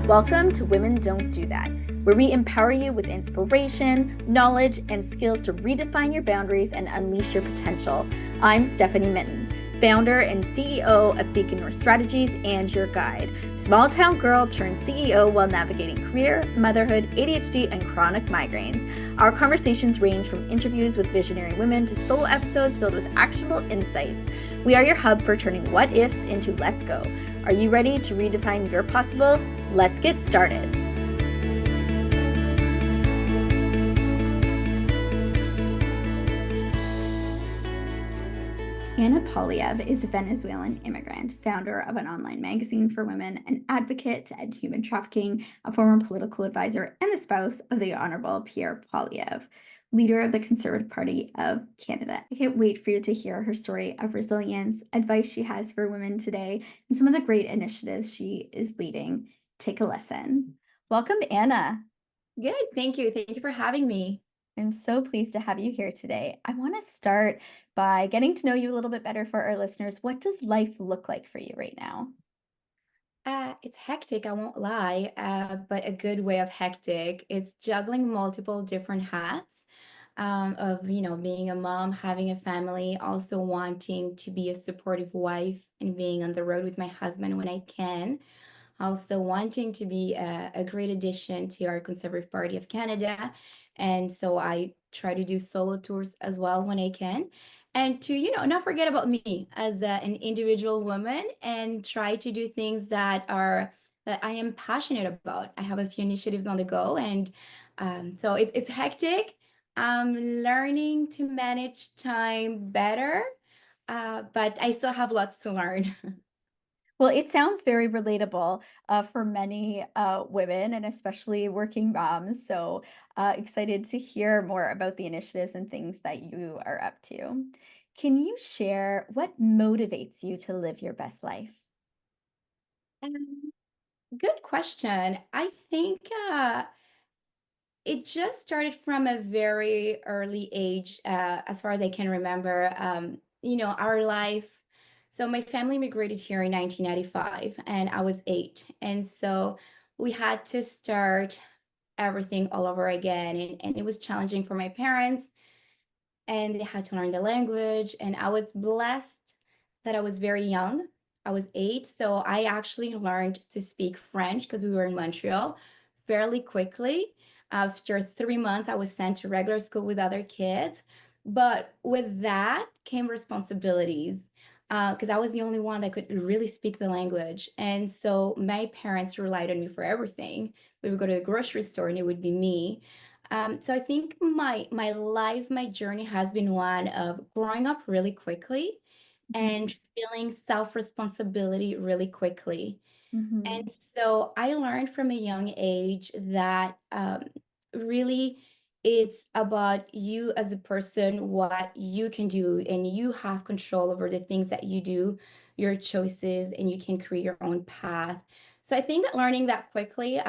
Welcome to Women Don't Do That, where we empower you with inspiration, knowledge, and skills to redefine your boundaries and unleash your potential. I'm Stephanie Minton, founder and CEO of Beacon North Strategies and your guide. Small town girl turned CEO while navigating career, motherhood, ADHD, and chronic migraines. Our conversations range from interviews with visionary women to solo episodes filled with actionable insights. We are your hub for turning what ifs into let's go. Are you ready to redefine your possible? Let's get started. Ana Poilievre is a Venezuelan immigrant, founder of an online magazine for women, an advocate to end human trafficking, a former political advisor, and the spouse of the Honourable Pierre Poilievre, leader of the Conservative Party of Canada. I can't wait for you to hear her story of resilience, advice she has for women today, and some of the great initiatives she is leading. Take a listen. Welcome, Ana. Good. Thank you. Thank you for having me. I'm so pleased to have you here today. I want to start by getting to know you a little bit better for our listeners. What does life look like for you right now? It's hectic, I won't lie, but a good way of hectic. It's juggling multiple different hats of, being a mom, having a family, also wanting to be a supportive wife and being on the road with my husband when I can. Also wanting to be a great addition to our Conservative Party of Canada. And so I try to do solo tours as well when I can. And to, not forget about me as an individual woman and try to do things that I am passionate about. I have a few initiatives on the go, and so it's hectic. I'm learning to manage time better, but I still have lots to learn. Well, it sounds very relatable for many women and especially working moms. So excited to hear more about the initiatives and things that you are up to. Can you share what motivates you to live your best life? Um, Good question. I think it just started from a very early age, as far as I can remember. Our life. So my family migrated here in 1995, and I was 8, and so we had to start everything all over again, and it was challenging for my parents, and they had to learn the language. And I was blessed that I was very young. I was 8, so I actually learned to speak French because we were in Montreal fairly quickly. After 3 months, I was sent to regular school with other kids. But with that came responsibilities because I was the only one that could really speak the language. And so my parents relied on me for everything. We would go to the grocery store and it would be me. So I think my life, my journey has been one of growing up really quickly Mhm. and feeling self-responsibility really quickly. And Mhm. so I learned from a young age that really it's about you as a person, what you can do, and you have control over the things that you do, your choices, and you can create your own path. So I think that learning that quickly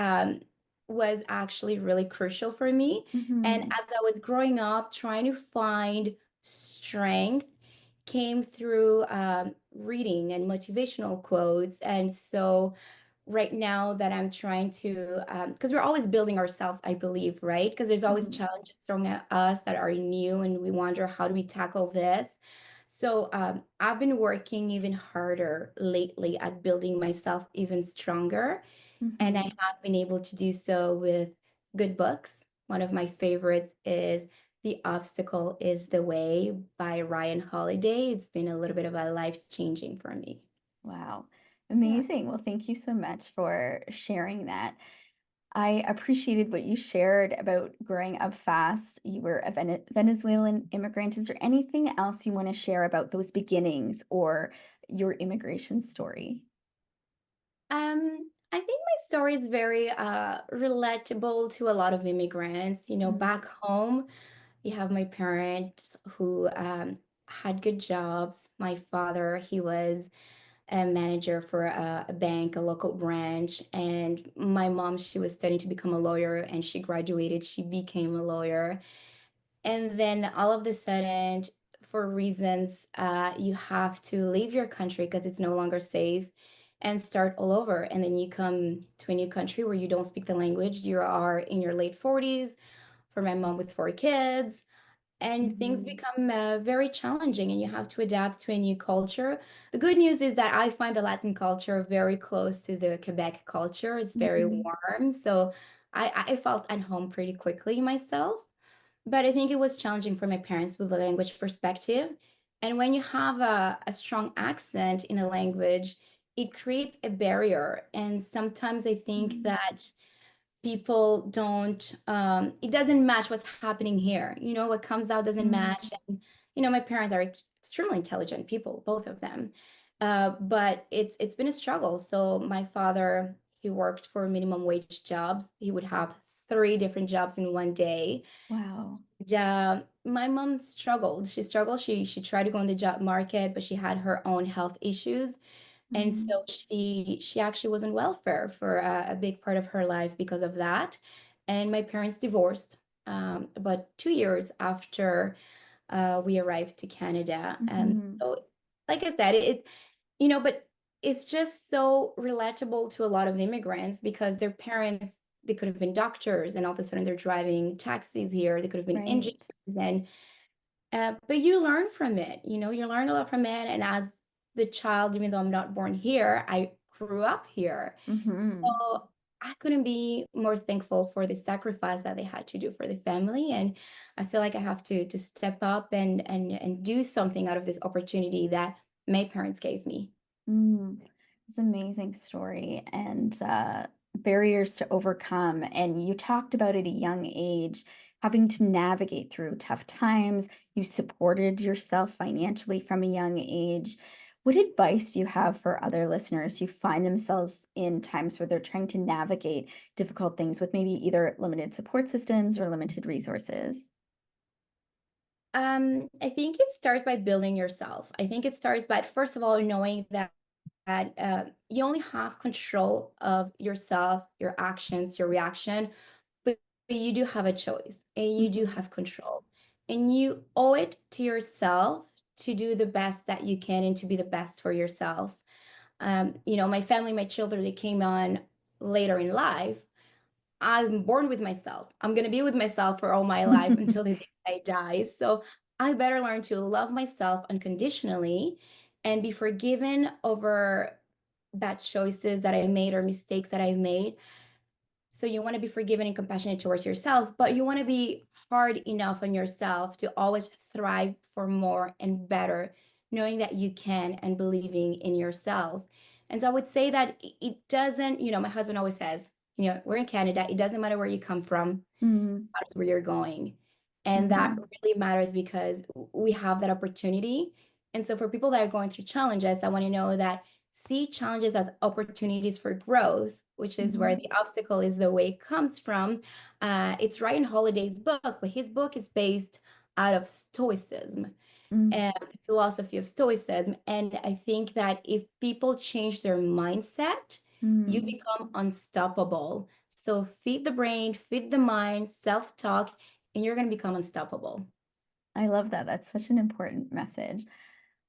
was actually really crucial for me. And Mhm. as I was growing up, trying to find strength came through reading and motivational quotes. And so right now that I'm trying to, because we're always building ourselves, I believe, right? Because there's always Mhm. challenges thrown at us that are new, and we wonder, how do we tackle this? So I've been working even harder lately at building myself even stronger. And I Mhm. have been able to do so with good books. One of my favorites is The Obstacle is the Way by Ryan Holiday. It's been a little bit of a life changing for me. Wow. Yeah. Amazing. Well, thank you so much for sharing that. I appreciated what you shared about growing up fast. You were a Venezuelan immigrant. Is there anything else you want to share about those beginnings or your immigration story? I think my story is very relatable to a lot of immigrants. Mhm. Back home, you have my parents who had good jobs. My father, he was a manager for a bank, a local branch. And my mom, she was studying to become a lawyer, and she graduated, she became a lawyer. And then all of a sudden, for reasons, you have to leave your country because it's no longer safe. and start all over. And then you come to a new country where you don't speak the language. You are in your late 40s, for my mom with 4 kids, and things Mhm. become very challenging, and you have to adapt to a new culture. The good news is that I find the Latin culture very close to the Quebec culture. It's very Mhm. warm, so I felt at home pretty quickly myself. But I think it was challenging for my parents with the language perspective. And when you have a strong accent in a language, it creates a barrier. And sometimes I think Mhm. that people don't, it doesn't match what's happening here. What comes out doesn't Mhm. match. And my parents are extremely intelligent people, both of them. But it's been a struggle. So my father, he worked for minimum wage jobs. He would have 3 different jobs in one day. Wow. Yeah, my mom struggled. She struggled. She tried to go in the job market, but she had her own health issues. And Mhm. so she actually was on welfare for a big part of her life because of that. And my parents divorced about 2 years after we arrived to Canada. And Mhm. so, like I said, but it's just so relatable to a lot of immigrants because their parents, they could have been doctors, and all of a sudden they're driving taxis here. They could have been engineers, Right. and but you learn from it. You learn a lot from it. And as the child, even though I'm not born here, I grew up here. Mhm. So I couldn't be more thankful for the sacrifice that they had to do for the family. And I feel like I have to step up and do something out of this opportunity that my parents gave me. Mm. It's an amazing story and barriers to overcome. And you talked about at a young age having to navigate through tough times. You supported yourself financially from a young age. What advice do you have for other listeners who find themselves in times where they're trying to navigate difficult things with maybe either limited support systems or limited resources? I think it starts by building yourself. I think it starts by, first of all, knowing that you only have control of yourself, your actions, your reaction, but you do have a choice and you do Mhm. have control. And you owe it to yourself to do the best that you can and to be the best for yourself. My family, my children, they came on later in life. I'm born with myself. I'm going to be with myself for all my life until the day I die. So I better learn to love myself unconditionally and be forgiven over bad choices that I made or mistakes that I made. So you want to be forgiving and compassionate towards yourself, but you want to be hard enough on yourself to always thrive for more and better, knowing that you can and believing in yourself. And so I would say that it doesn't, my husband always says, we're in Canada, it doesn't matter where you come from, Mhm. matters where you're going. And that Mhm. really matters because we have that opportunity. And so for people that are going through challenges, I want to know that see challenges as opportunities for growth, which is where Mhm. the obstacle is the way it comes from. It's Ryan Holiday's book, but his book is based out of Stoicism Mhm. and the philosophy of Stoicism. And I think that if people change their mindset, you Mhm. become unstoppable. So feed the brain, feed the mind, self-talk, and you're going to become unstoppable. I love that. That's such an important message.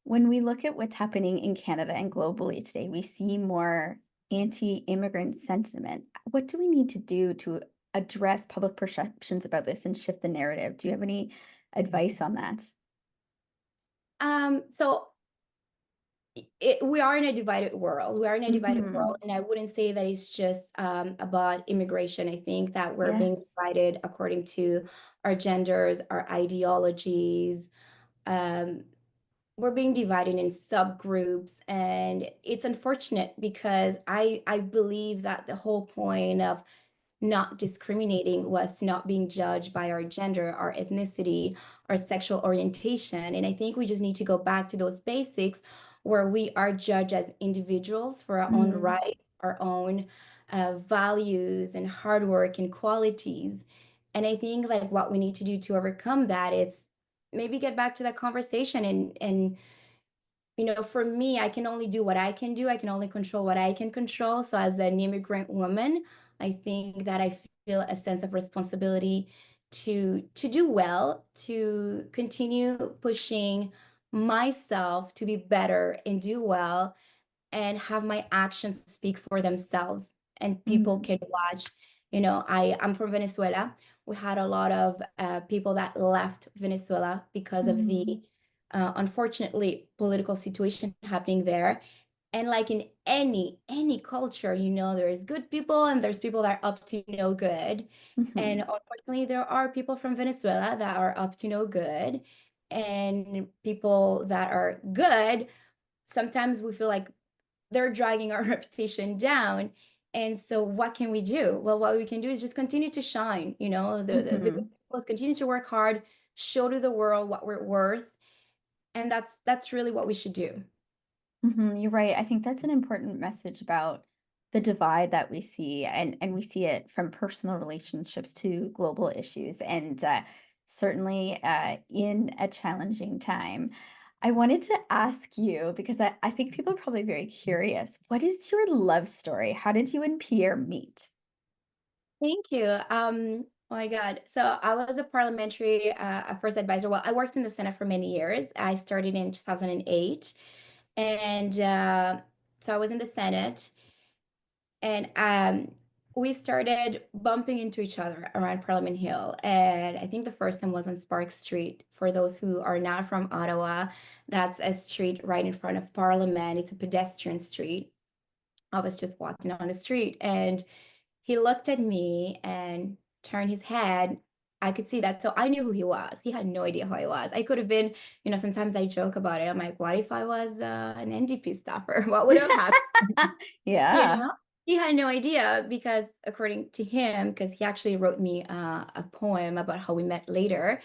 When we look at what's happening in Canada and globally today, we see more anti-immigrant sentiment. What do we need to do to address public perceptions about this and shift the narrative? Do you have any advice on that? So we are in a divided world. We are in a divided world, Hmm. and I wouldn't say that it's just about immigration. I think that we're being Yes. divided according to our genders, our ideologies. Um, we're being divided in subgroups, and it's unfortunate because I believe that the whole point of not discriminating was not being judged by our gender, our ethnicity, our sexual orientation. And I think we just need to go back to those basics where we are judged as individuals for our own Mm, rights, our own values and hard work and qualities. And I think like what we need to do to overcome that, it's maybe get back to that conversation and for me, I can only do what I can do. I can only control what I can control. So, as an immigrant woman, I think that I feel a sense of responsibility to do well, to continue pushing myself to be better and do well, and have my actions speak for themselves and people Mm-hmm. can watch. I'm from Venezuela. We had a lot of people that left Venezuela because of the Mm-hmm. unfortunately political situation happening there. And like in any culture, there's good people and there's people that are up to no good. And Mm-hmm. unfortunately, there are people from Venezuela that are up to no good, and people that are good. Sometimes we feel like they're dragging our reputation down. And so what can we do? Well, what we can do is just continue to shine, the good Mm-hmm. people is continue to work hard, show to the world what we're worth. And that's really what we should do. You're right. I think that's an important message about the divide that we see, and we see it from personal relationships to global issues, and certainly in a challenging time. I wanted to ask you because I think people are probably very curious. What is your love story? How did you and Pierre meet? Thank you. Oh my God. So I was a parliamentary first advisor. Well, I worked in the Senate for many years. I started in 2008. And so I was in the Senate, and we started bumping into each other around Parliament Hill. And I think the first time was on Spark Street. For those who are not from Ottawa, that's a street right in front of Parliament. It's a pedestrian street. I was just walking on the street, and he looked at me and turned his head. I could see that. So I knew who he was. He had no idea who I was. I could have been, sometimes I joke about it. I'm like, what if I was an NDP staffer? What would have happened? You Yeah. know, he had no idea because, according to him, because he actually wrote me a poem about how we met later,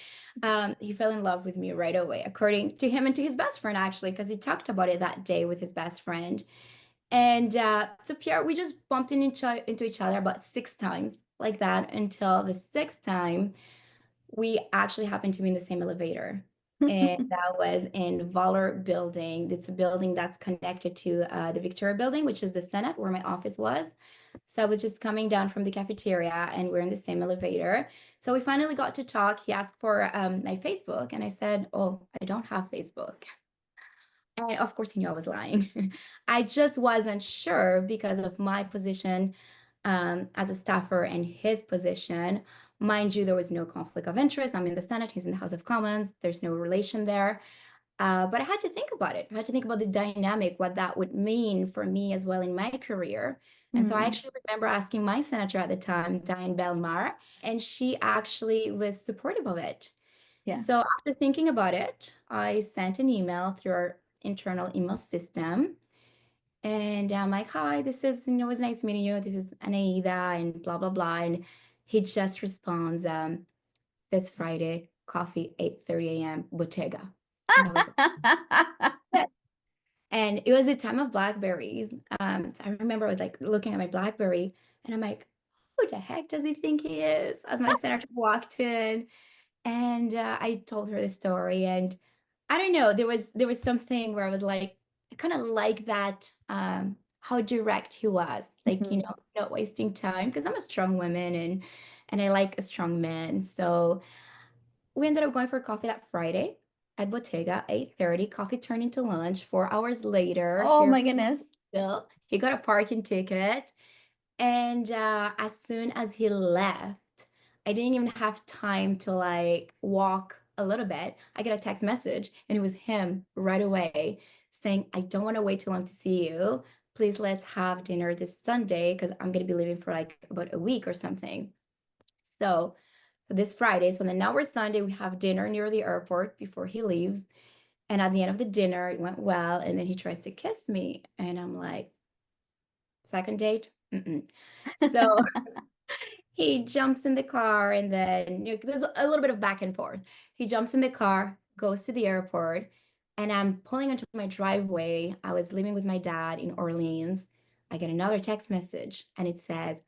he fell in love with me right away, according to him and to his best friend, actually, because he talked about it that day with his best friend. And so Pierre, we just bumped into each other about 6 times like that until the sixth time we actually happened to be in the same elevator. And that was in Valor Building. It's a building that's connected to the Victoria Building, which is the Senate where my office was. So I was just coming down from the cafeteria and we're in the same elevator. So we finally got to talk. He asked for my Facebook, and I said, "Oh, I don't have Facebook." And of course, he knew I was lying. I just wasn't sure because of my position as a staffer and his position. Mind you, there was no conflict of interest. I'm in the Senate, he's in the House of Commons. There's no relation there. But I had to think about it. I had to think about the dynamic, what that would mean for me as well in my career. And so I Mm, actually remember asking my senator at the time, Diane Belmar, and she actually was supportive of it. yeah. So after thinking about it, I sent an email through our internal email system. And I'm like, hi, it was nice meeting you. This is Anaida and blah, blah, blah. And he just responds, this Friday, coffee, 8:30 a.m., Bottega. And I was like, and it was a time of blackberries. So I remember I was like looking at my blackberry and I'm like, who the heck does he think he is? As my senator walked in. And I told her the story, and I don't know, there was something where I was like, I kind of like that, how direct he was, like, Mhm. not wasting time, because I'm a strong woman and I like a strong man. So we ended up going for coffee that Friday at Bottega, 8:30. Coffee turned into lunch. 4 hours later, Oh here my goodness. still, he got a parking ticket. And as soon as he left, I didn't even have time to like walk a little bit. I get a text message, and it was him right away saying, I don't want to wait too long to see you. Please let's have dinner this Sunday because I'm going to be leaving for like about a week or something. So this Friday, so then now we're Sunday, we have dinner near the airport before he leaves. And at the end of the dinner, it went well. And then he tries to kiss me. And I'm like, second date? Mm-mm. So he jumps in the car, and then there's a little bit of back and forth. He jumps in the car, goes to the airport, and I'm pulling into my driveway. I was living with my dad in Orleans. I get another text message, and it says,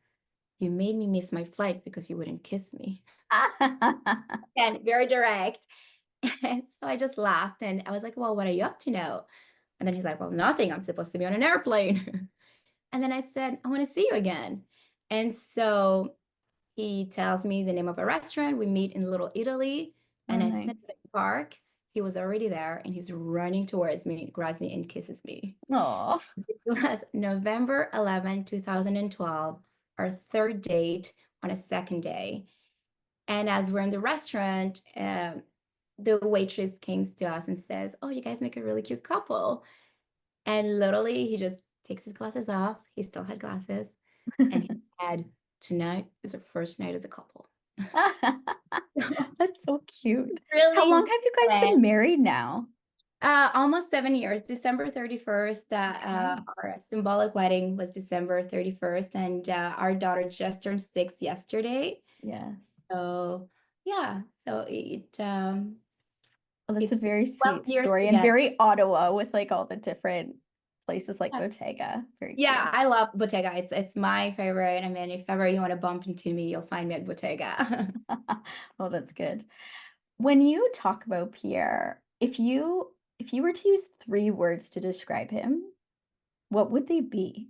you made me miss my flight because you wouldn't kiss me. And very direct. And so I just laughed, and I was like, well, what are you up to now? And then he's like, well, nothing. I'm supposed to be on an airplane. And then I said, I want to see you again. And so he tells me the name of a restaurant. We meet in Little Italy, Oh, and as soon nice. as I park, he was already there and he's running towards me, grabs me and kisses me. Oh. It was November 11, 2012, our third date on a second day. And as we're in the restaurant, the waitress came to us and says, "Oh, you guys make a really cute couple." And literally, he just takes his glasses off. He still had glasses. And he said, "Tonight is our first night as a couple." That's so cute. How long Really have you guys been planned. married now? Almost 7 years. December 31st, Okay. our symbolic wedding was December 31st, and our daughter just turned 6 yesterday. Yes. So yeah, so Well, that's a it's very 12 sweet years story and together. very Ottawa with like all the different places like Bottega. Very Yeah, cute. I love Bottega. It's my favorite. I mean, if ever you want to bump into me, you'll find me at Bottega. Well, that's good. When you talk about Pierre, if you were to use three words to describe him, what would they be?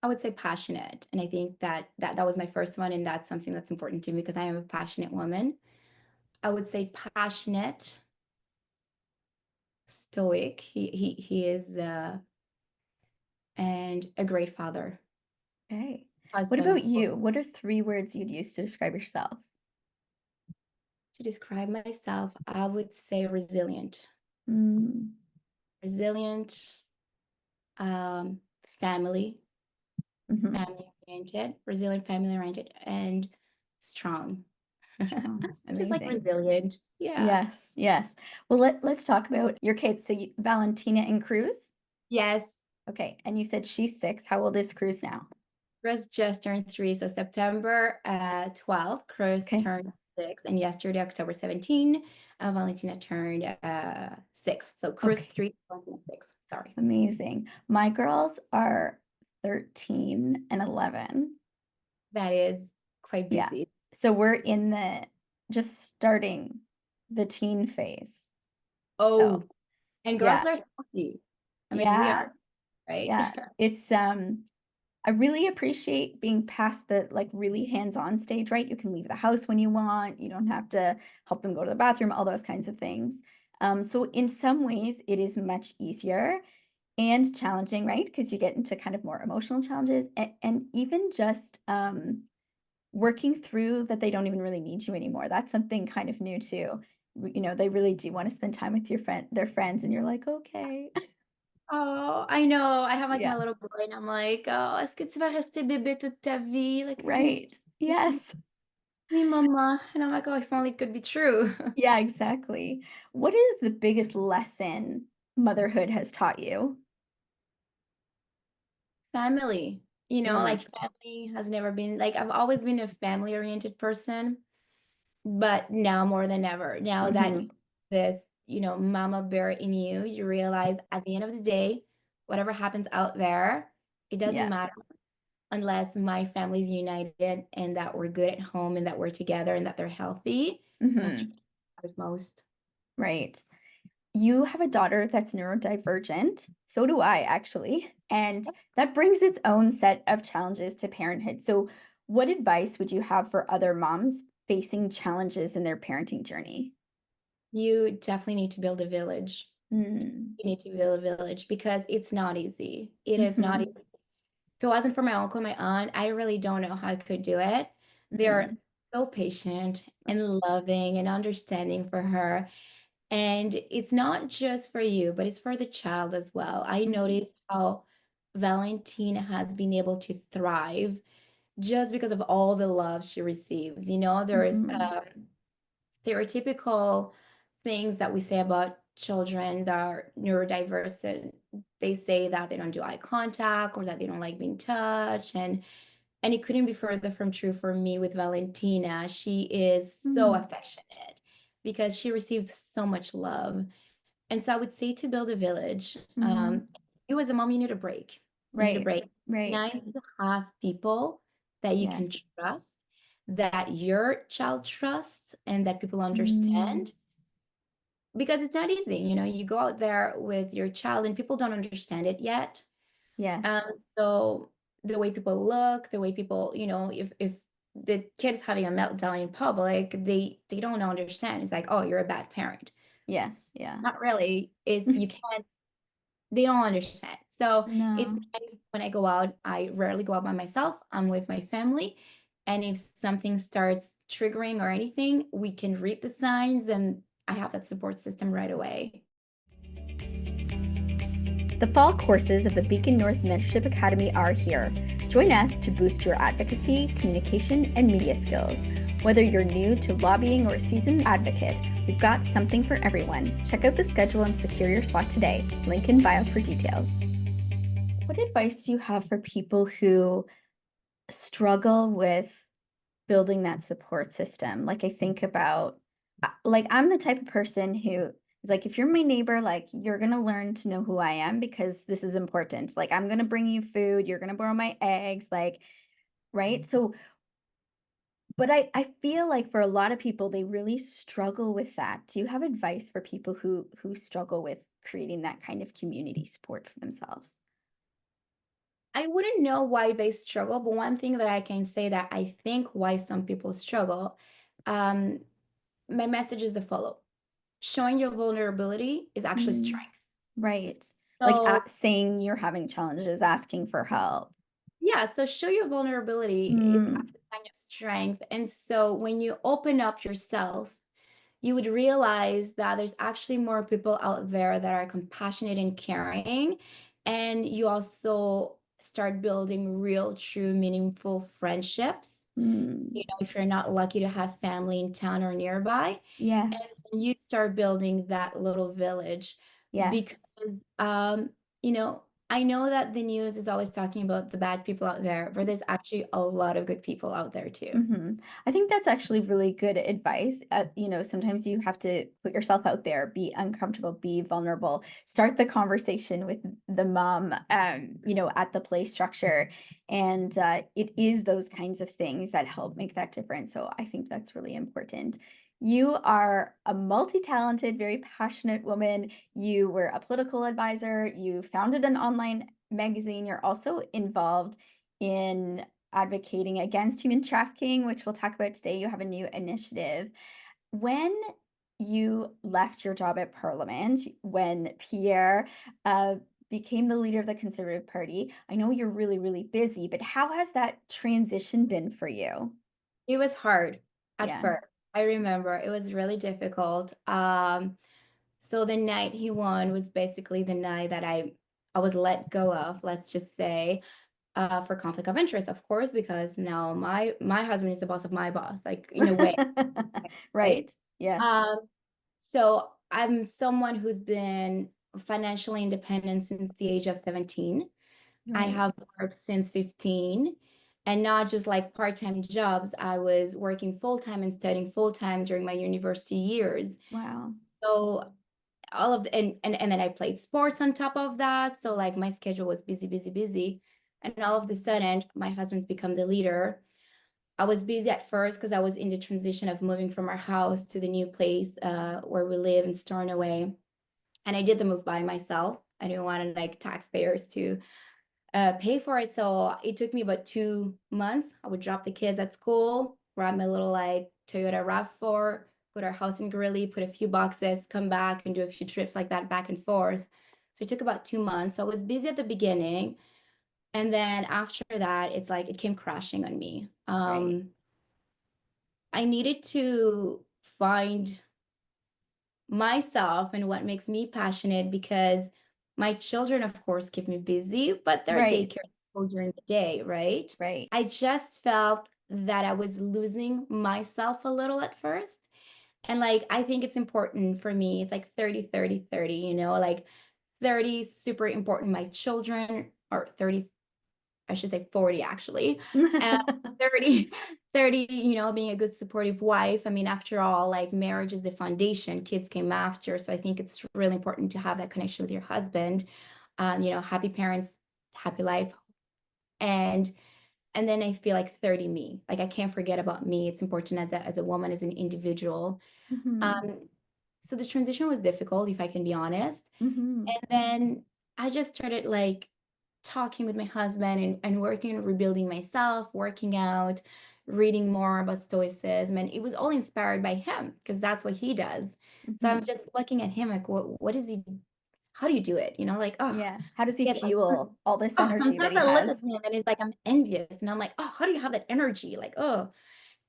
I would say passionate, and I think that was my first one, and that's something that's important to me because I am a passionate woman. I would say passionate, stoic. He is and a great father, Okay. What husband, about of course. you? What are three words you'd use to describe yourself? To describe myself, I would say resilient. Mm, Resilient, family, mhm. family oriented, resilient, family oriented, and strong. Strong. Just like Amazing. resilient. Yeah. Yes, yes. Well, let's talk about your kids. So Valentina and Cruz. Yes. Okay. And you said she's 6. How old is Cruz now? Chris just turned 3. So September 12th, Chris Okay. turned 6. And yesterday, October 17, Valentina turned 6. So Chris Okay. 3, Valentina 6. Sorry. Amazing. My girls are 13 and 11. That is quite Yeah. busy. So we're in the just starting the teen phase. So, Oh, and girls yeah. are saucy. I mean, we Yeah. are, right? Yeah. It's I really appreciate being past the like really hands-on stage, right? You can leave the house when you want. You don't have to help them go to the bathroom, all those kinds of things. So in some ways it is much easier and challenging, right? Because you get into kind of more emotional challenges and even just working through that they don't even really need you anymore. That's something kind of new too. They really do want to spend time with their friends, and you're like, okay. Oh, I know. I have like Yeah, my little boy, and I'm like, oh, est-ce que tu vas rester bébé toute ta vie? Like, are you gonna stay? right. Yes. Me, mama. And I'm like, oh, if only it could be true. Yeah, exactly. What is the biggest lesson motherhood has taught you? Family, Mm, like family has never been like I've always been a family-oriented person, but now more than ever, now that hmm this, mama bear in you, you realize at the end of the day, whatever happens out there, it doesn't Yeah. matter unless my family's united and that we're good at home and that we're together and that they're healthy. That's what hmm matters most. Right. You have a daughter that's neurodivergent. So do I, actually. And that brings its own set of challenges to parenthood. So, what advice would you have for other moms facing challenges in their parenting journey? You definitely need to build a village. Mm, You need to build a village because it's not easy. It is not easy. hmm If it wasn't for my uncle and my aunt, I really don't know how I could do it. They're hmm so patient and loving and understanding for her. And it's not just for you, but it's for the child as well. I hmm noticed how Valentina has been able to thrive just because of all the love she receives. There's hmm stereotypical things that we say about children that are neurodiverse, and they say that they don't do eye contact or that they don't like being touched, and it couldn't be further from true for me with Valentina. She is so hmm affectionate because she receives so much love. And so I would say to build a village, hmm you as a mom, you need a break. You need a Right. break. Right. Nice to have people that you can Yes. trust, that your child trusts, and that people Mm, understand. Because it's not easy. You go out there with your child and people don't understand it yet. yes. So the way people look, the way people, if the kid's having a meltdown in public, they don't understand. It's like, oh, you're a bad parent. Yes. Yeah. Not really. It's you can't. They don't understand. So it's No. nice when I go out. I rarely go out by myself. I'm with my family, and if something starts triggering or anything, we can read the signs, and I have that support system right away. The fall courses of the Beacon North Mentorship Academy are here. Join us to boost your advocacy, communication, and media skills. Whether you're new to lobbying or a seasoned advocate, we've got something for everyone. Check out the schedule and secure your spot today. Link in bio for details. What advice do you have for people who struggle with building that support system? Like, I think about, like, I'm the type of person who is like, if you're my neighbor, like, you're gonna learn to know who I am because this is important. Like, I'm gonna bring you food, you're gonna borrow my eggs, like, right? So, but I feel like for a lot of people, they really struggle with that. Do you have advice for people who struggle with creating that kind of community support for themselves? I wouldn't know why they struggle, but one thing that I can say that I think why some people struggle, um, my message is the follow. Showing your vulnerability is actually Mm, strength. right. Like, So saying you're having challenges, asking for help. yeah, so show your vulnerability is Mm, actually a sign of strength. And so when you open up yourself, you would realize that there's actually more people out there that are compassionate and caring. And you also start building real, true, meaningful friendships. mm. If you're not lucky to have family in town or nearby, and Yes. you start building that little village because, Yes. um, you know, I know that the news is always talking about the bad people out there, but there's actually a lot of good people out there too. I think that's actually really good advice. Sometimes you have to put yourself out there, be uncomfortable, be vulnerable, start the conversation with the mom, at the play structure. And it is those kinds of things that help make that difference. So I think that's really important. You are a multi-talented, very passionate woman. You were a political advisor. You founded an online magazine. You're also involved in advocating against human trafficking, which we'll talk about today. You have a new initiative. When you left your job at Parliament, when Pierre became the leader of the Conservative Party, I know you're really, really busy, but how has that transition been for you? It was hard at Yeah. first. I remember it was really difficult. So the night he won was basically the night that I was let go of, let's just say, for conflict of interest, of course, because now my husband is the boss of my boss, like in a way, right? Right. Yes. Um, so I'm someone who's been financially independent since the age of 17. I Right. have worked since 15, and not just like part-time jobs. I was working full-time and studying full-time during my university years. Wow. So all of the, and then I played sports on top of that. So like my schedule was busy, busy, busy. And all of a sudden, my husband's become the leader. I was busy at first because I was in the transition of moving from our house to the new place where we live in Stornoway. And I did the move by myself. I didn't want like taxpayers to pay for it. So it took me about 2 months. I would drop the kids at school, grab my little like Toyota RAV4, put our house in Greeley, put a few boxes, come back and do a few trips like that back and forth. So it took about 2 months. So I was busy at the beginning. And then after that, it's like it came crashing on me. Right. I needed to find myself and what makes me passionate because my children, of course, keep me busy, but they're Right. daycare school during the day, right? Right. I just felt that I was losing myself a little at first. And like, I think it's important for me. It's like 30, 30, 30, like 30 super important. My children are 30, I should say 40 actually. And 30, 30, being a good supportive wife. I mean, after all, like marriage is the foundation, kids came after. So I think it's really important to have that connection with your husband. Happy parents, happy life. And and then I feel like 30 me. Like I can't forget about me. It's important as a woman, as an individual. hmm Um, so the transition was difficult, if I can be honest. hmm And then I just started like talking with my husband and working on rebuilding myself, working out, reading more about stoicism, and it was all inspired by him because that's what he does. So I'm Hmm. just looking at him like, what is he? How do you do it? Like, oh, Yeah. How does he yeah, fuel all this oh, energy that sometimes he I look at has? him and it's like I'm envious, and I'm like, oh, how do you have that energy? Like, oh.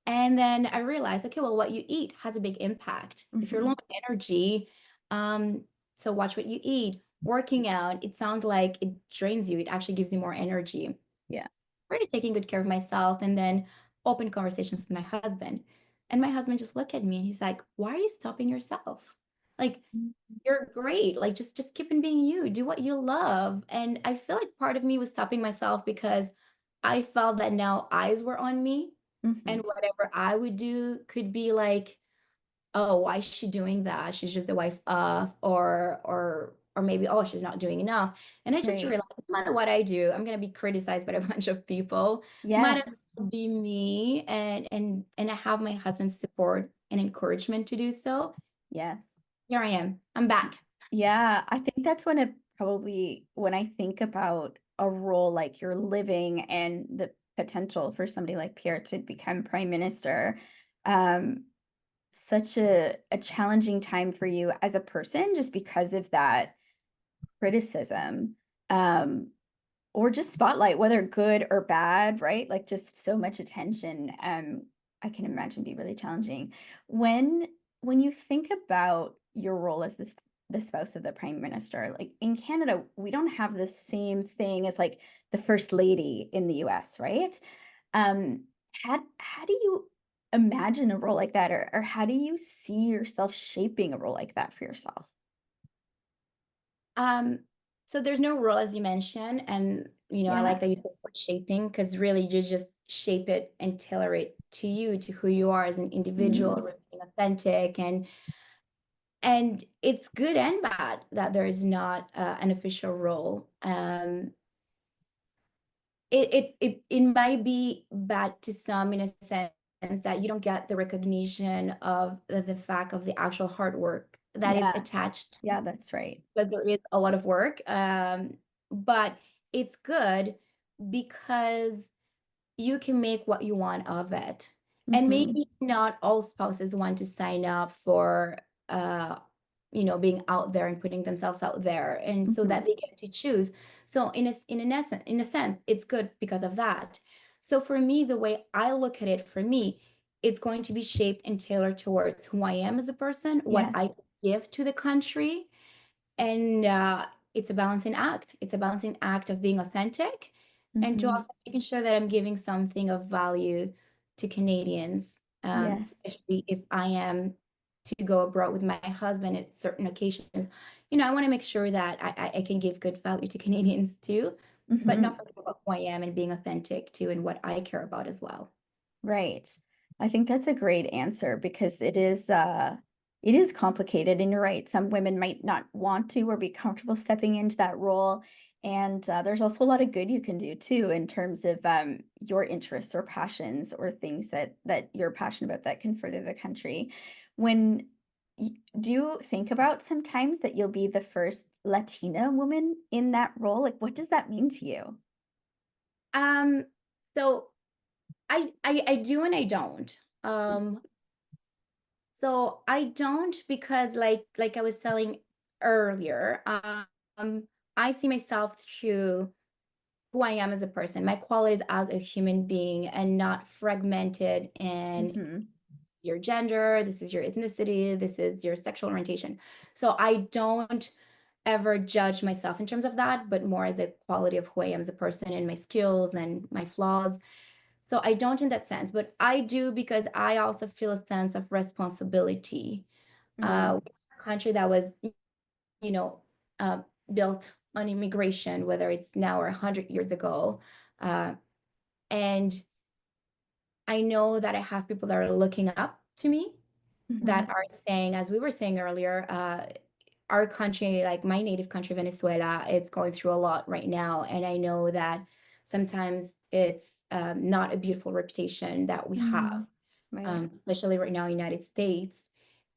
And then I realized, okay, well, what you eat has a big impact. If you're low Hmm. on energy, um, so watch what you eat. Working out, it sounds like it drains you. It actually gives you more energy. Yeah. Really taking good care of myself, and then open conversations with my husband. And my husband just looked at me and he's like, why are you stopping yourself? Like, you're great. Like, just keep on being you. Do what you love. And I feel like part of me was stopping myself because I felt that now eyes were on me, Hmm. and whatever I would do could be like, oh, why is she doing that? She's just the wife of, or maybe, oh, she's not doing enough. And I just Right. realized no matter what I do, I'm gonna be criticized by a bunch of people. Might as Yes. well be me, and I have my husband's support and encouragement to do so. Yes. Here I am. I'm back. Yeah, I think that's when it probably, when I think about a role like you're living and the potential for somebody like Pierre to become prime minister, um, such a challenging time for you as a person, just because of that criticism, um, or just spotlight, whether good or bad, right? Like just so much attention. I can imagine be really challenging. When when you think about your role as the spouse of the prime minister, like in Canada, we don't have the same thing as like the first lady in the US, right? How do you imagine a role like that, or how do you see yourself shaping a role like that for yourself? Um, so there's no rule as you mentioned, and I like Yeah. that you said word shaping because really you just shape it and tailor it to you, to who you are as an individual, Mm, remaining authentic, and it's good and bad that there is not an official role. It might be bad to some in a sense that you don't get the recognition of the fact of the actual hard work that is yeah. attached, Yeah, that's right. but there is a lot of work. But it's good because you can make what you want of it. And Mhm. maybe not all spouses want to sign up for being out there and putting themselves out there, and so that Mhm. they get to choose. So in a sense, it's good because of that. So for me, the way I look at it, for me, it's going to be shaped and tailored towards who I am as a person, what I Yes. give to the country, and it's a balancing act. It's a balancing act of being authentic and to Mhm. also making sure that I'm giving something of value to Canadians, Yes. especially if I am to go abroad with my husband at certain occasions. I want to make sure that I can give good value to Canadians too, but not Mhm. forget about who I am and being authentic too and what I care about as well. Right. I think that's a great answer because it is complicated, and you're right. Some women might not want to or be comfortable stepping into that role. And there's also a lot of good you can do too in terms of your interests or passions or things that you're passionate about that can further the country. When do you think about sometimes that you'll be the first Latina woman in that role? Like, what does that mean to you? Um, so I do and I don't. So I don't because like I was telling earlier, I see myself through who I am as a person, my qualities as a human being, and not fragmented in Mm-hmm. this is your gender, this is your ethnicity, this is your sexual orientation. So I don't ever judge myself in terms of that, but more as the quality of who I am as a person and my skills and my flaws. So I don't in that sense, but I do because I also feel a sense of responsibility. Mm-hmm. We're a country that was, you know, uh, built on immigration, whether it's now or 100 years ago. Uh, and I know that I have people that are looking up to me that Mm-hmm. are saying, as we were saying earlier, our country, like my native country, Venezuela, it's going through a lot right now. And I know that sometimes it's not a beautiful reputation that we have, Mm-hmm. Right. especially right now in the United States.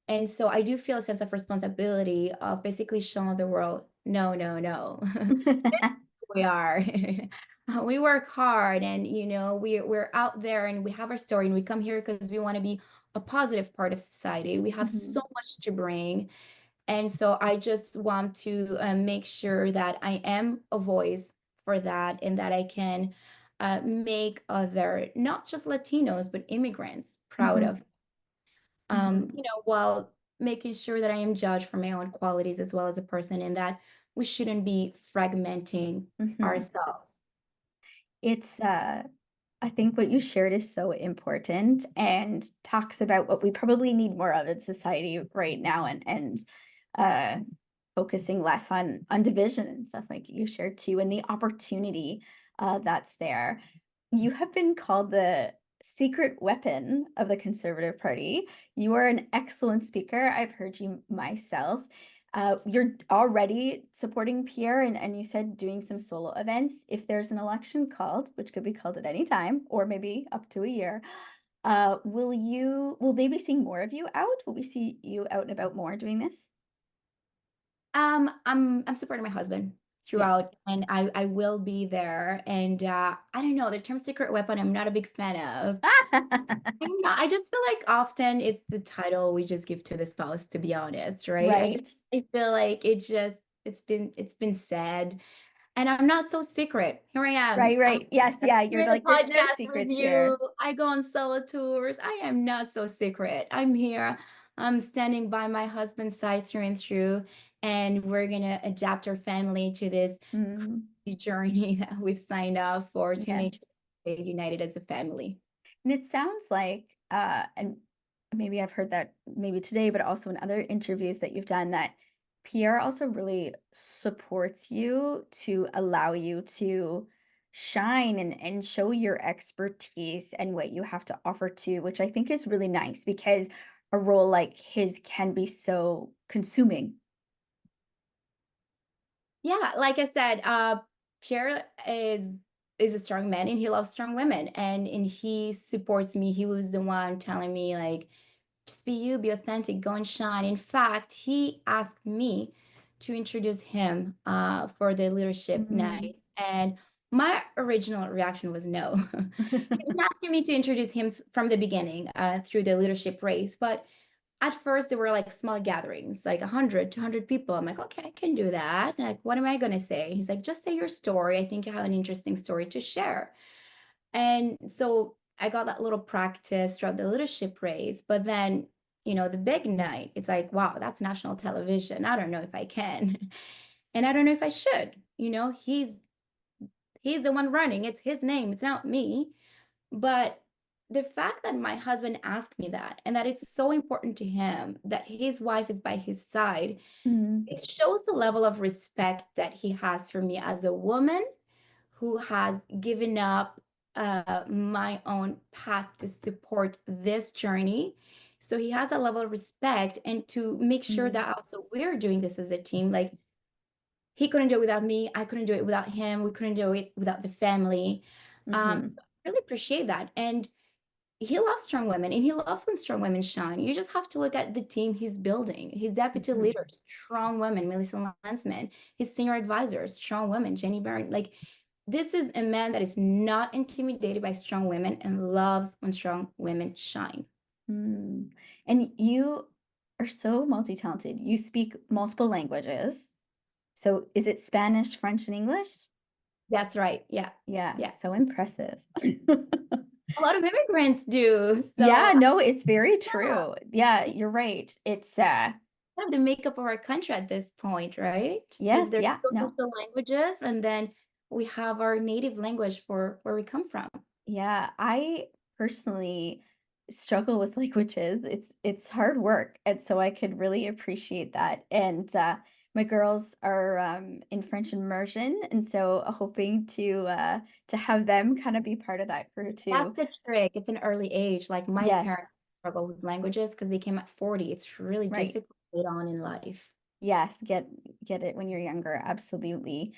And so I do feel a sense of responsibility of basically showing the world, no, no, no, we are. we work hard, and we're out there, and we have our story, and we come here because we want to be a positive part of society. We have so Hmm. much to bring. And so I just want to make sure that I am a voice for that, and that I can make other, not just Latinos, but immigrants proud Hmm. of, Hmm. while making sure that I am judged for my own qualities as well as a person, and that we shouldn't be fragmenting Hmm. ourselves. It's I think what you shared is so important and talks about what we probably need more of in society right now, and uh focusing less on division and stuff like you shared too, and the opportunity that's there. You have been called the secret weapon of the Conservative Party. You are an excellent speaker. I've heard you myself. You're already supporting Pierre, and you said doing some solo events. If there's an election called, which could be called at any time, or maybe up to a year, will they be seeing more of you out? Will we see you out and about more doing this? I'm supporting my husband Yeah. throughout, and I will be there. And I don't know, the term secret weapon, I'm not a big fan of. I just feel like often it's the title we just give to the spouse, to be honest, right? Right. I feel like it's been said, and I'm not so secret. Here I am. Right, I'm right. Yes, yeah. You're here in a like, there's no podcast with secrets you. here. I go on solo tours. I am not so secret. I'm here. I'm standing by my husband's side through and through, and we're gonna adapt our family to this Mm, crazy journey that we've signed up for, to make yes. sure we stay united as a family. And it sounds like, and maybe I've heard that maybe today, but also in other interviews that you've done, that Pierre also really supports you to allow you to shine and show your expertise and what you have to offer too, which I think is really nice because a role like his can be so consuming. Yeah, like I said, Pierre is a strong man, and he loves strong women, and he supports me. He was the one telling me, like, just be you, be authentic, go and shine. In fact, he asked me to introduce him for the leadership Mm. night, and my original reaction was no. He's been asking me to introduce him from the beginning through the leadership race, but at first there were like small gatherings, like 100, 200 people. I'm like, okay, I can do that. Like, what am I going to say? He's like, just say your story. I think you have an interesting story to share. And so I got that little practice throughout the leadership race. But then, the big night, it's like, wow, that's national television. I don't know if I can. And I don't know if I should. He's the one running. It's his name. It's not me. But the fact that my husband asked me that, and that it's so important to him that his wife is by his side, Mm. it shows the level of respect that he has for me as a woman who has given up my own path to support this journey. So he has a level of respect, and to make sure Mm. that also we're doing this as a team. Like, he couldn't do it without me. I couldn't do it without him. We couldn't do it without the family. Hmm. I really appreciate that. And he loves strong women, and he loves when strong women shine. You just have to look at the team he's building. His deputy Hmm. leaders, strong women, Melissa Lansman. His senior advisors, strong women, Jenny Barron. Like, this is a man that is not intimidated by strong women and loves when strong women shine. Mm. And you are so multi-talented. You speak multiple languages. So is it Spanish, French, and English? That's right. Yeah. Yeah, Yeah. so impressive. A lot of immigrants do. So Yeah, no, it's very yeah, true. Yeah, you're right. It's kind of the makeup of our country at this point, right? Because yes, there's yeah, no. official languages, and then we have our native language for where we come from. Yeah, I personally struggle with languages. It's hard work, and so I could really appreciate that. And my girls are in French immersion, and so hoping to have them kind of be part of that crew That's too. the trick. It's an early age. Like, my Yes, parents struggle with languages because they came at 40. It's really right. difficult later on in life. Yes, get it when you're younger. Absolutely.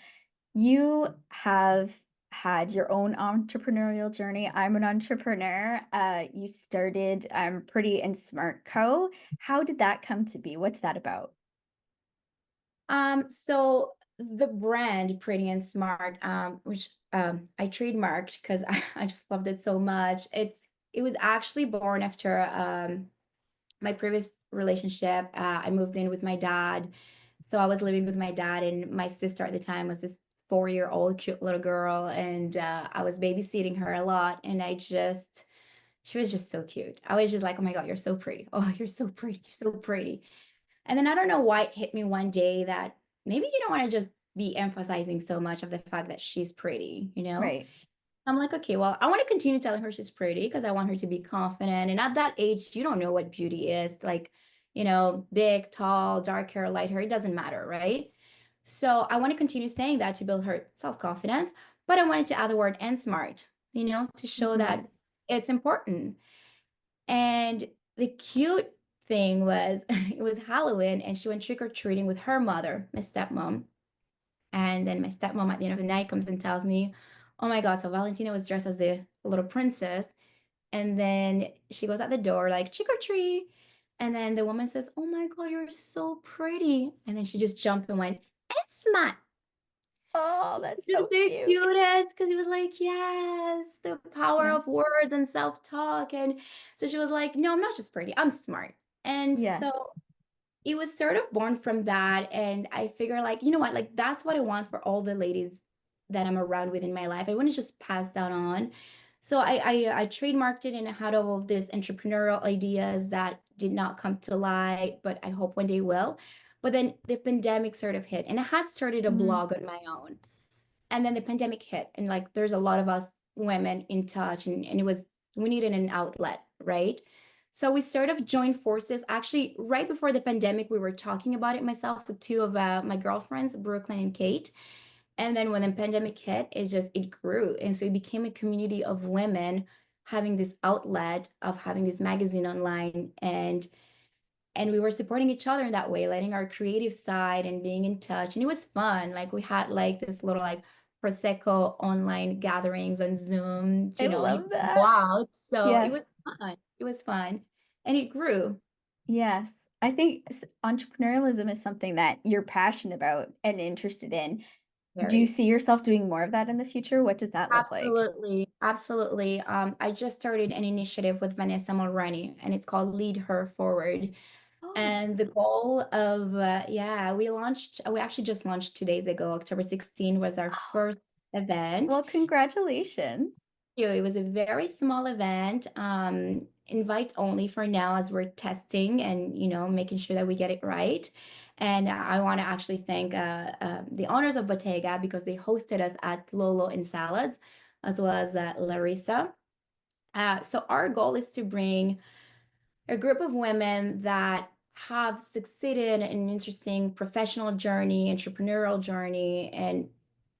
You have had your own entrepreneurial journey. I'm an entrepreneur. You started Pretty and Smart Co. How did that come to be? What's that about? So the brand Pretty and Smart, which I trademarked because I just loved it so much. It was actually born after my previous relationship. I moved in with my dad. So I was living with my dad, and my sister at the time was this 4-year-old cute little girl. And I was babysitting her a lot. And she was just so cute. I was just like, oh my God, you're so pretty. Oh, you're so pretty. You're so pretty. And then I don't know why it hit me one day that maybe you don't want to just be emphasizing so much of the fact that she's pretty, you know? Right. I'm like, okay, well, I want to continue telling her she's pretty because I want her to be confident. And at that age, you don't know what beauty is. Like, big, tall, dark hair, light hair, it doesn't matter, right? So I want to continue saying that to build her self-confidence, but I wanted to add the word and smart, to show Hmm. that it's important. And the cute thing was it was Halloween and she went trick-or-treating with her mother, my stepmom. And then my stepmom at the end of the night comes and tells me, oh my God, so Valentina was dressed as a little princess. And then she goes at the door, like, trick or treat. And then the woman says, oh my God, you're so pretty. And then she just jumped and went, and smart. Oh, that's Just so the cute. cutest because he was like, yes, the power Yeah. of words and self-talk. And so she was like, no, I'm not just pretty, I'm smart. And Yes. so it was sort of born from that. And I figure, like, you know what, like that's what I want for all the ladies that I'm around with in my life. I want to just pass that on. So I trademarked it and had all of these entrepreneurial ideas that did not come to light, but I hope one day will. But then the pandemic sort of hit, and I had started a Hmm. blog on my own. And then the pandemic hit, and like there's a lot of us women in touch, and we needed an outlet, right? So we sort of joined forces. Actually, right before the pandemic, we were talking about it myself with two of my girlfriends, Brooklyn and Kate. And then when the pandemic hit, it grew. And so it became a community of women having this outlet of having this magazine online, and we were supporting each other in that way, letting our creative side and being in touch. And it was fun. Like we had like this little like Prosecco online gatherings on Zoom, I and you love could go that. out. So it was Yes. fun. It was fun. And it grew. Yes. I think entrepreneurialism is something that you're passionate about and interested in. Do you Very. see yourself doing more of that in the future? What does that look like? Absolutely. Absolutely. I just started an initiative with Vanessa Mulroney, and it's called Lead Her Forward. Oh, And the goal of, yeah, we actually just launched 2 days ago. October 16 was our first event. well, congratulations. It was a very small event, invite only for now as we're testing and, making sure that we get it right. And I want to actually thank the owners of Bottega because they hosted us at Lolo and Salads, as well as Larissa. So our goal is to bring a group of women that have succeeded in an interesting professional journey, entrepreneurial journey, and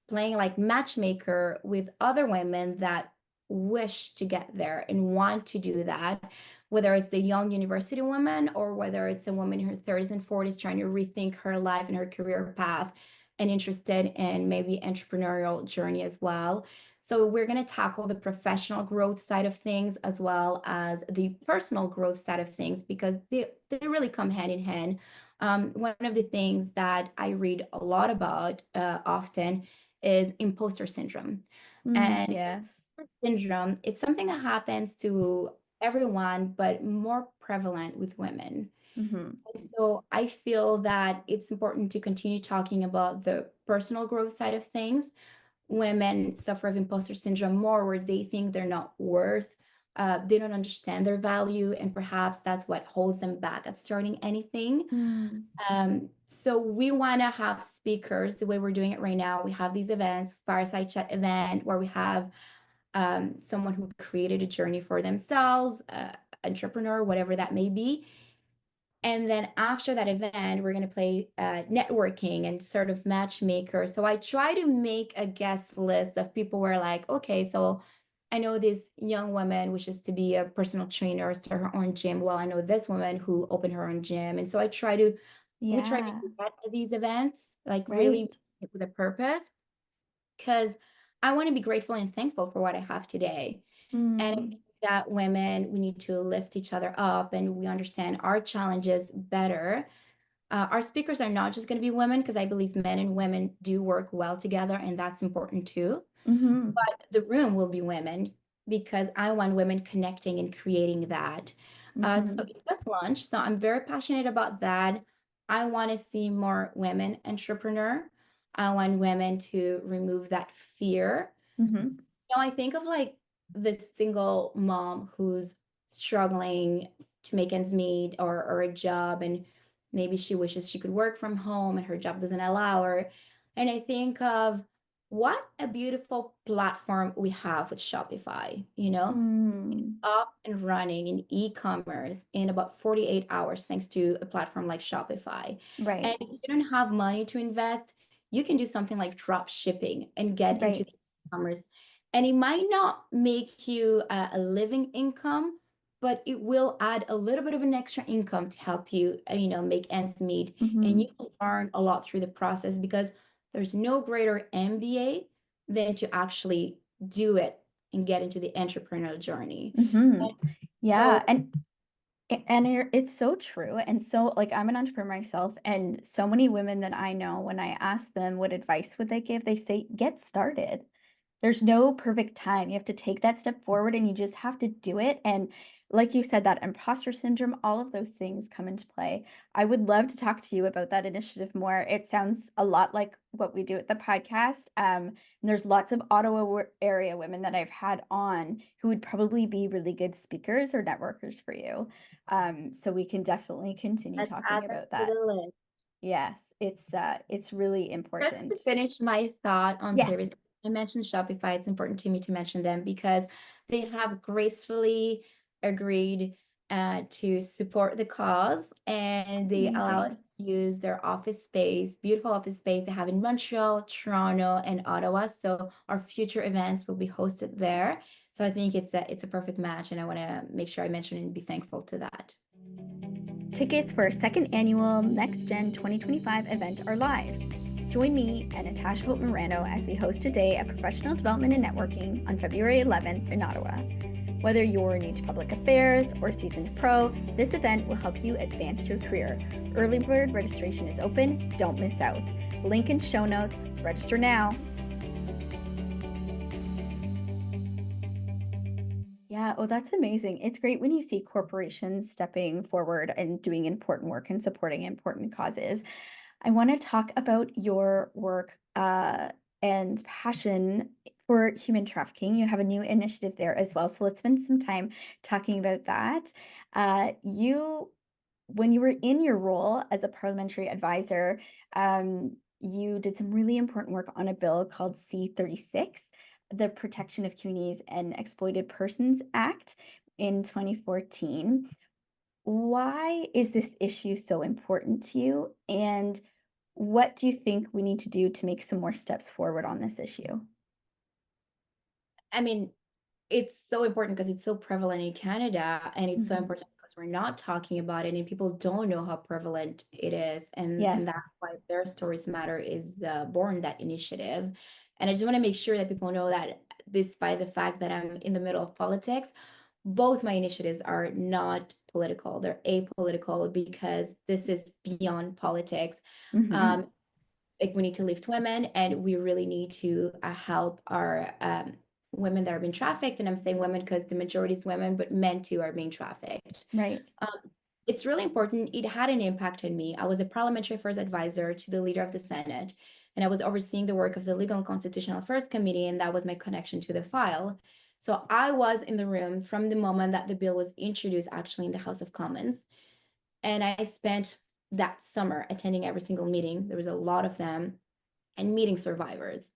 playing like matchmaker with other women that wish to get there and want to do that, whether it's the young university woman or whether it's a woman in her 30s and 40s trying to rethink her life and her career path and interested in maybe entrepreneurial journey as well. So we're going to tackle the professional growth side of things as well as the personal growth side of things because they really come hand in hand. One of the things that I read a lot about often is imposter syndrome. Mm, And yes. imposter syndrome, it's something that happens to everyone, but more prevalent with women. Hmm. And so I feel that it's important to continue talking about the personal growth side of things. Women suffer of imposter syndrome more, where they think they're not worth, they don't understand their value, and perhaps that's what holds them back at starting anything. Mm, So we want to have speakers the way we're doing it right now. We have these events, fireside chat event, where we have someone who created a journey for themselves, entrepreneur, whatever that may be. And then after that event, we're going to play networking and sort of matchmaker. So I try to make a guest list of people where like, okay, so I know this young woman wishes to be a personal trainer, start her own gym. Well, I know this woman who opened her own gym. And so we try to yeah. do that at these events, like really Right. with a purpose, because I want to be grateful and thankful for what I have today. And I Mm, think that women, we need to lift each other up and we understand our challenges better. Our speakers are not just going to be women because I believe men and women do work well together, and that's important too. Mm-hmm. But the room will be women because I want women connecting and creating that. So Mm-hmm. it was launched. So I'm very passionate about that. I want to see more women entrepreneur. I want women to remove that fear. Mm-hmm. I think of like this single mom who's struggling to make ends meet or a job, and maybe she wishes she could work from home and her job doesn't allow her. And I think of what a beautiful platform we have with Shopify, Mm. up and running in e-commerce in about 48 hours thanks to a platform like Shopify. And Right. if you don't have money to invest, you can do something like drop shipping and get into Right. the e-commerce. And it might not make you a living income, but it will add a little bit of an extra income to help you, make ends meet. And you Mm-hmm. can learn a lot through the process because there's no greater MBA than to actually do it and get into the entrepreneurial journey. Mm-hmm. And Yeah. so And it's so true. And so, like, I'm an entrepreneur myself, and so many women that I know, when I ask them what advice would they give, they say, get started. There's no perfect time. You have to take that step forward and you just have to do it. And like you said, that imposter syndrome, all of those things come into play. I would love to talk to you about that initiative more. It sounds a lot like what we do at the podcast. And there's lots of Ottawa area women that I've had on who would probably be really good speakers or networkers for you. So we can definitely continue let's add talking that about to that. the list. Yes, it's really Just to important. finish my thought on Yes. previous, I mentioned Shopify. It's important to me to mention them because they have gracefully agreed to support the cause, and they allow us Amazing. to use their office space, beautiful office space they have in Montreal, Toronto, and Ottawa. So our future events will be hosted there. So I think it's a perfect match, and I want to make sure I mention and be thankful to that. Tickets for our second annual Next Gen 2025 event are live. Join me and Natasha Hope Morano as we host a day of professional development and networking on February 11th in Ottawa. Whether you're new to public affairs or seasoned pro, this event will help you advance your career. Early bird registration is open. Don't miss out. Link in show notes. Register now. Yeah, oh, that's amazing. It's great when you see corporations stepping forward and doing important work and supporting important causes. I want to talk about your work and passion for human trafficking. You have a new initiative there as well. So let's spend some time talking about that. When you were in your role as a parliamentary advisor, you did some really important work on a bill called C-36, the Protection of Communities and Exploited Persons Act in 2014. Why is this issue so important to you? And what do you think we need to do to make some more steps forward on this issue? I mean, it's so important because it's so prevalent in Canada, and it's so Mhm. important because we're not talking about it and people don't know how prevalent it is. And Yes. that's why Their Stories Matter is born that initiative. And I just want to make sure that people know that despite the fact that I'm in the middle of politics, both my initiatives are not political. They're apolitical because this is beyond politics. Hmm. Um, like we need to lift women, and we really need to help our women that are being trafficked. And I'm saying women because the majority is women, but men too are being trafficked. Right. It's really important. It had an impact on me. I was a parliamentary affairs advisor to the leader of the Senate, and I was overseeing the work of the Legal and Constitutional Affairs Committee, and that was my connection to the file. So I was in the room from the moment that the bill was introduced, actually in the House of Commons. And I spent that summer attending every single meeting. There was a lot of them, and meeting survivors.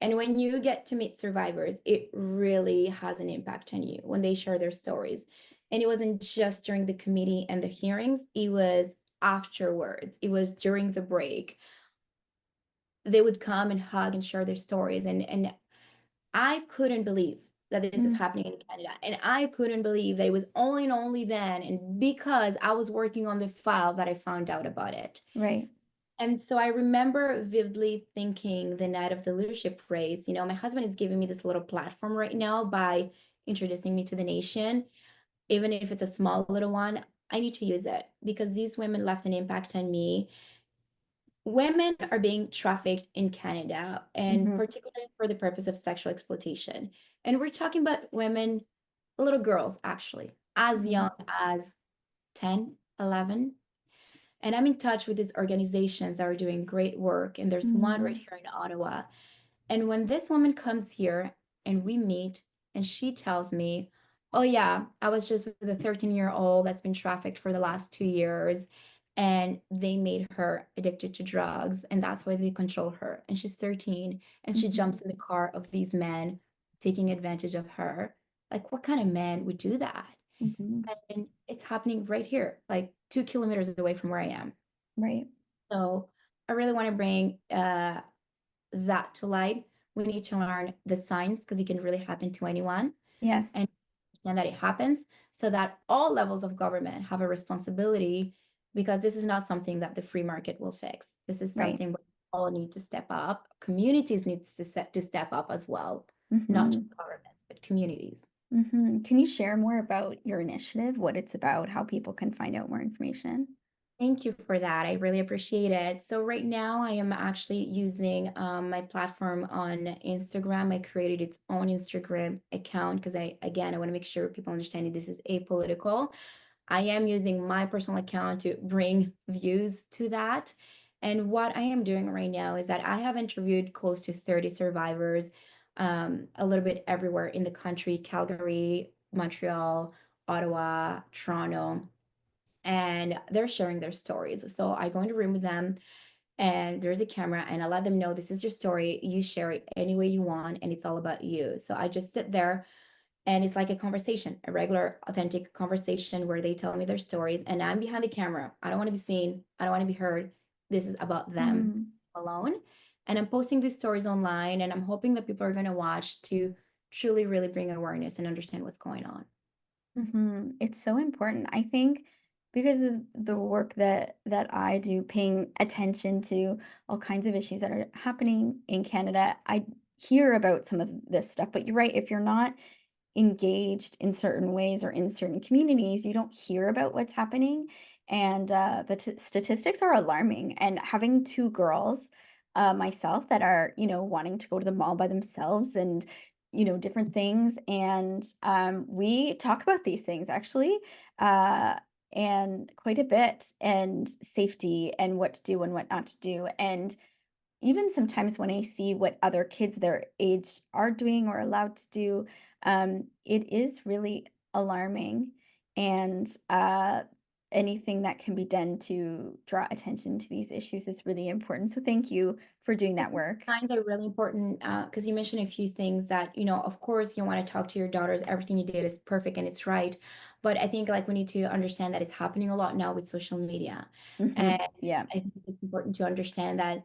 And when you get to meet survivors, it really has an impact on you when they share their stories. And it wasn't just during the committee and the hearings, it was afterwards, it was during the break. They would come and hug and share their stories. And I couldn't believe that this is Mm, happening in Canada. And I couldn't believe that it was only and only then, and because I was working on the file, that I found out about it. right. And so I remember vividly thinking the night of the leadership race, my husband is giving me this little platform right now by introducing me to the nation, even if it's a small little one. I need to use it because these women left an impact on me. Women are being trafficked in Canada, and Hmm. particularly for the purpose of sexual exploitation. And we're talking about women, little girls, actually, as Hmm. young as 10, 11. And I'm in touch with these organizations that are doing great work. And there's one right Hmm. here in Ottawa. And when this woman comes here and we meet, and she tells me, oh, yeah, I was just with a 13-year-old that's been trafficked for the last 2 years. And they made her addicted to drugs. And that's why they control her. And she's 13. And she Hmm. jumps in the car of these men taking advantage of her. Like, what kind of man would do that? Hmm. And it's happening right here, like 2 kilometers away from where I am. Right. So I really want to bring that to light. We need to learn the signs because it can really happen to anyone Yes. and understand that it happens so that all levels of government have a responsibility because this is not something that the free market will fix. This is Right. something we all need to step up. Communities need to step up as well, not just Hmm. governments, but communities. Hmm. Can you share more about your initiative, what it's about, how people can find out more information? Thank you for that. I really appreciate it. So right now I am actually using my platform on Instagram. I created its own Instagram account because I want to make sure people understand this is apolitical. I am using my personal account to bring views to that. And what I am doing right now is that I have interviewed close to 30 survivors, a little bit everywhere in the country, Calgary, Montreal, Ottawa, Toronto, and they're sharing their stories. So I go in the room with them and there's a camera and I let them know this is your story. You share it any way you want and it's all about you. So I just sit there and it's like a conversation, a regular, authentic conversation where they tell me their stories and I'm behind the camera. I don't want to be seen. I don't want to be heard. This is about them Mm. alone. And I'm posting these stories online and I'm hoping that people are going to watch to truly, really bring awareness and understand what's going on. Hmm. It's so important. I think because of the work that I do, paying attention to all kinds of issues that are happening in Canada, I hear about some of this stuff. But you're right, if you're not engaged in certain ways or in certain communities, you don't hear about what's happening. And the statistics are alarming. And having two girls, myself, that are, wanting to go to the mall by themselves and, different things. And we talk about these things actually, uh, and quite a bit, and safety and what to do and what not to do. And even sometimes when I see what other kids their age are doing or allowed to do, it is really alarming. And anything that can be done to draw attention to these issues is really important. So thank you for doing that work. Signs are really important because you mentioned a few things that, of course, you want to talk to your daughters. Everything you did is perfect and it's right. But I think like we need to understand that it's happening a lot now with social media. And Yeah. I think it's important to understand that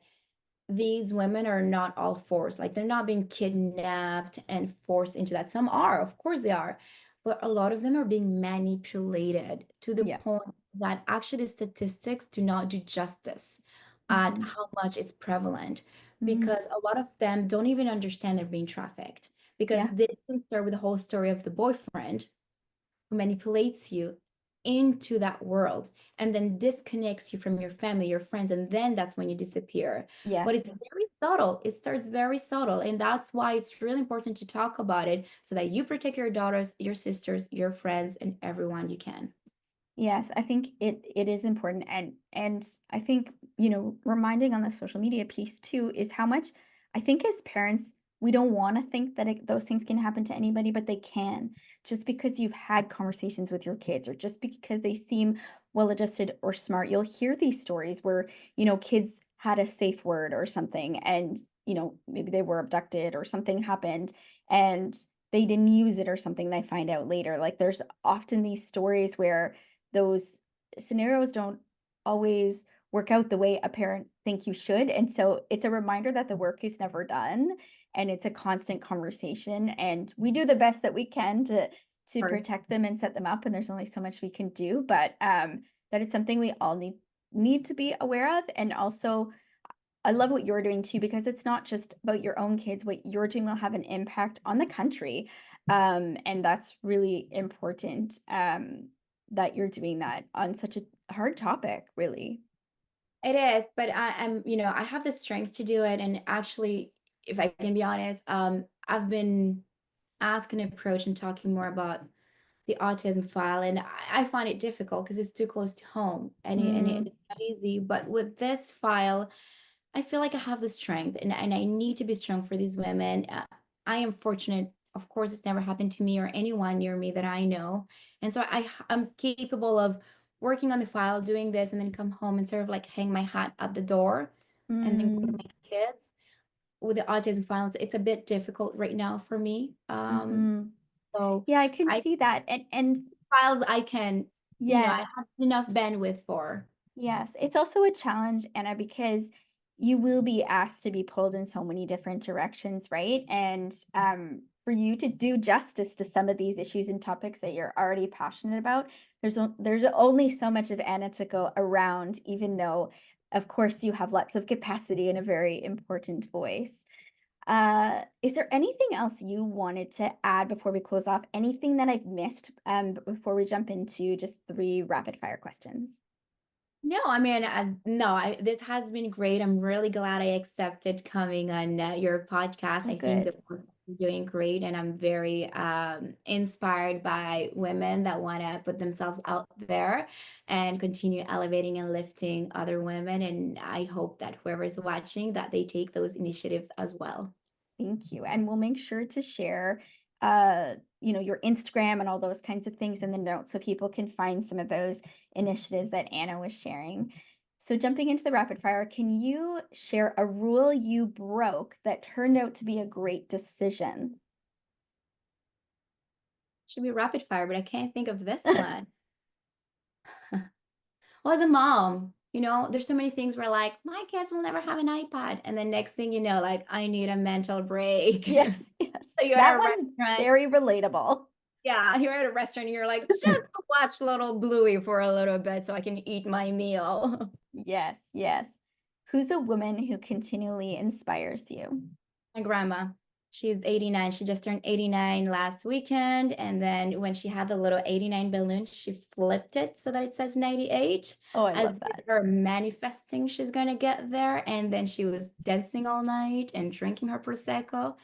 these women are not all forced. Like they're not being kidnapped and forced into that. Some are, of course they are, but a lot of them are being manipulated to the Yeah. point that actually the statistics do not do justice at Hmm. how much it's prevalent Hmm. because a lot of them don't even understand they're being trafficked because Yeah. they can start with the whole story of the boyfriend who manipulates you into that world and then disconnects you from your family, your friends, and then that's when you disappear. But Yes. it's very subtle. It starts very subtle. And that's why it's really important to talk about it so that you protect your daughters, your sisters, your friends, and everyone you can. Yes, I think it is important, and I think, reminding on the social media piece too is how much I think as parents we don't want to think that those things can happen to anybody, but they can. Just because you've had conversations with your kids or just because they seem well-adjusted or smart, you'll hear these stories where, kids had a safe word or something and, maybe they were abducted or something happened and they didn't use it or something they find out later. Like there's often these stories where those scenarios don't always work out the way a parent think you should. And so it's a reminder that the work is never done and it's a constant conversation. And we do the best that we can to Of course. protect them and set them up. And there's only so much we can do, but that it's something we all need to be aware of. And also I love what you're doing too, because it's not just about your own kids. What you're doing will have an impact on the country. And that's really important. that you're doing that on such a hard topic, really. It is, but I'm, I have the strength to do it. And actually, if I can be honest, I've been asked and approached and talking more about the autism file, and I find it difficult because it's too close to home, and Mm, it's not easy. But with this file, I feel like I have the strength, and I need to be strong for these women. I am fortunate. Of course, it's never happened to me or anyone near me that I know. And so I'm capable of working on the file, doing this, and then come home and sort of like hang my hat at the door and then go to mm, my kids. With the autism file, it's a bit difficult right now for me. mm-hmm. So Yeah, I can I see that. And files I can, I yes. have enough bandwidth for. Yes, it's also a challenge, Anna, because you will be asked to be pulled in so many different directions, right? And for you to do justice to some of these issues and topics that you're already passionate about, there's only so much of Anna to go around, even though, of course, you have lots of capacity and a very important voice. Is there anything else you wanted to add before we close off? Anything that I've missed before we jump into just 3 rapid fire questions? No, I mean, no, this has been great. I'm really glad I accepted coming on your podcast. Oh, I think good. that we're doing great, and I'm very inspired by women that want to put themselves out there and continue elevating and lifting other women. And I hope that whoever is watching, that they take those initiatives as well. Thank you. And we'll make sure to share your Instagram and all those kinds of things in the notes so people can find some of those initiatives that Anna was sharing. So jumping into the rapid fire, can you share a rule you broke that turned out to be a great decision? Should be rapid fire, but I can't think of this one. Well, as a mom, there's so many things where like my kids will never have an iPad. And then next thing you know, like I need a mental break. Yes, yes. So you're at That a one's restaurant. very relatable. Yeah, you're at a restaurant and you're like, just watch little Bluey for a little bit so I can eat my meal. Yes, yes. Who's a woman who continually inspires you? My grandma, she's 89. She just turned 89 last weekend. And then when she had the little 89 balloon, she flipped it so that it says 98, Oh, I as love if that. her manifesting she's gonna get there. And then she was dancing all night and drinking her Prosecco,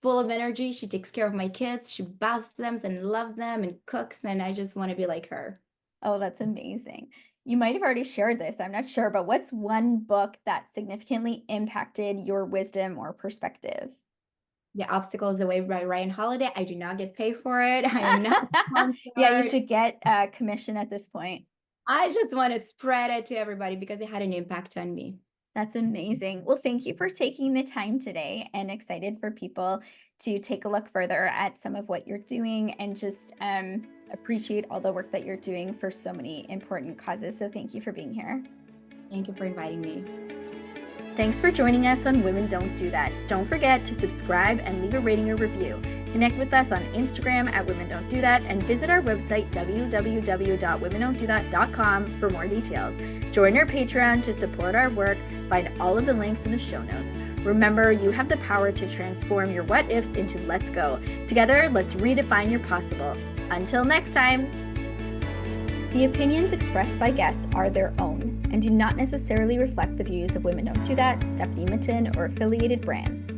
full of energy. She takes care of my kids. She baths them and loves them and cooks. And I just want to be like her. Oh, that's amazing. You might have already shared this, I'm not sure, but what's one book that significantly impacted your wisdom or perspective? The Obstacle is the Way by Ryan Holiday. I do not get paid for it. I am not Yeah, you sponsored. should get commission at this point. I just want to spread it to everybody because it had an impact on me. That's amazing. Well, thank you for taking the time today, and excited for people to take a look further at some of what you're doing and just appreciate all the work that you're doing for so many important causes. So thank you for being here. Thank you for inviting me. Thanks for joining us on Women Don't Do That. Don't forget to subscribe and leave a rating or review. Connect with us on Instagram at Women Don't Do That and visit our website www.womendon'tdothat.com for more details. Join our Patreon to support our work. Find all of the links in the show notes. Remember, you have the power to transform your what ifs into let's go. Together, let's redefine your possible. Until next time. The opinions expressed by guests are their own and do not necessarily reflect the views of Women Don't Do That, Stephanie Mitten, or affiliated brands.